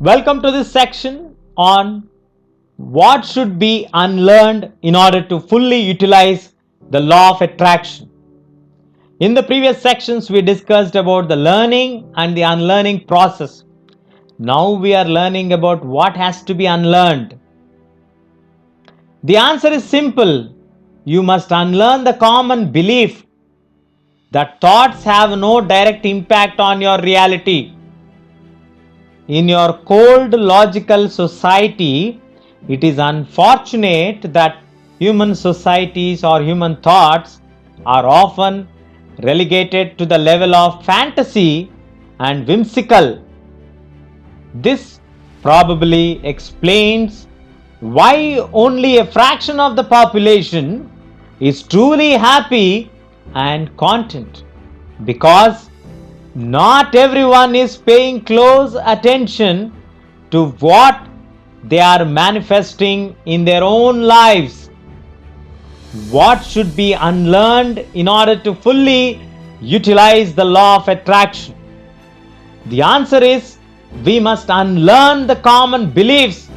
Welcome to this section on what should be unlearned in order to fully utilize the law of attraction. In the previous sections, we discussed about the learning and the unlearning process. Now we are learning about what has to be unlearned. The answer is simple. You must unlearn the common belief that thoughts have no direct impact on your reality. In your cold logical society, it is unfortunate that human societies or human thoughts are often relegated to the level of fantasy and whimsical. This probably explains why only a fraction of the population is truly happy and content, because not everyone is paying close attention to what they are manifesting in their own lives. What should be unlearned in order to fully utilize the law of attraction? The answer is we must unlearn the common beliefs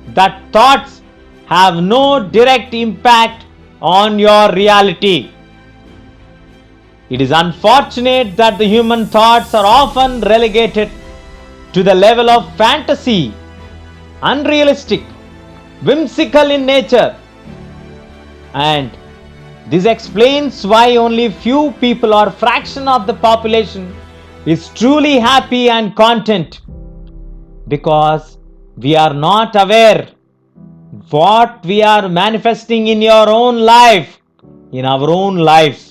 that thoughts have no direct impact on your reality. It is unfortunate that the human thoughts are often relegated to the level of fantasy, unrealistic, whimsical in nature. And this explains why only few people or fraction of the population is truly happy and content, because we are not aware what we are manifesting in your own life, in our own lives.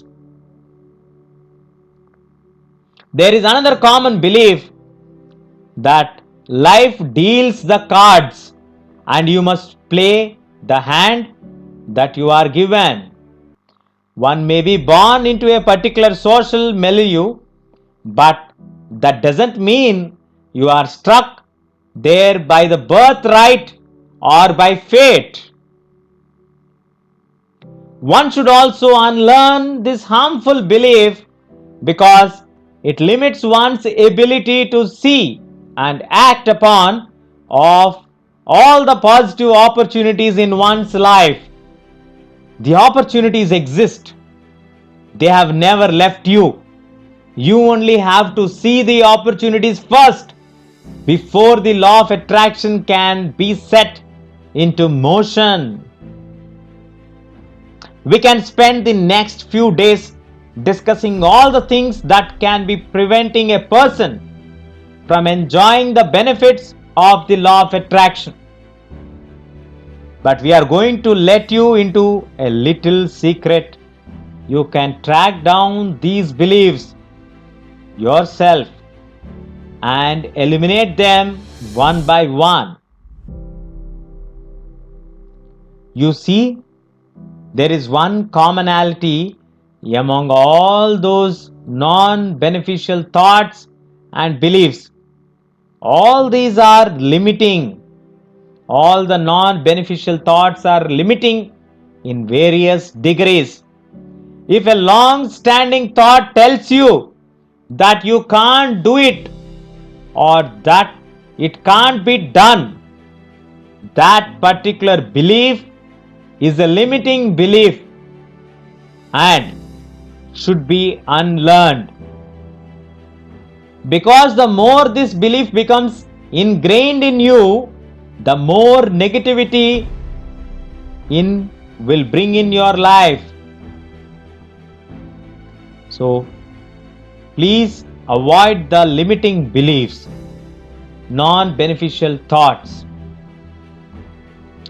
There is another common belief that life deals the cards and you must play the hand that you are given. One may be born into a particular social milieu, but that doesn't mean you are struck there by the birthright or by fate. One should also unlearn this harmful belief because it limits one's ability to see and act upon of all the positive opportunities in one's life. The opportunities exist. They have never left you. You only have to see the opportunities first before the law of attraction can be set into motion. We can spend the next few days discussing all the things that can be preventing a person from enjoying the benefits of the law of attraction. But we are going to let you into a little secret. You can track down these beliefs yourself and eliminate them one by one. You see, there is one commonality among all those non-beneficial thoughts and beliefs. All these are limiting. All the non-beneficial thoughts are limiting in various degrees. If a long-standing thought tells you that you can't do it or that it can't be done, that particular belief is a limiting belief and should be unlearned. Because the more this belief becomes ingrained in you, the more negativity will bring in your life. So please avoid the limiting beliefs, non-beneficial thoughts.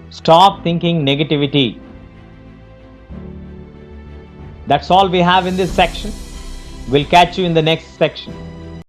Stop thinking negativity. That's all we have in this section. We'll catch you in the next section.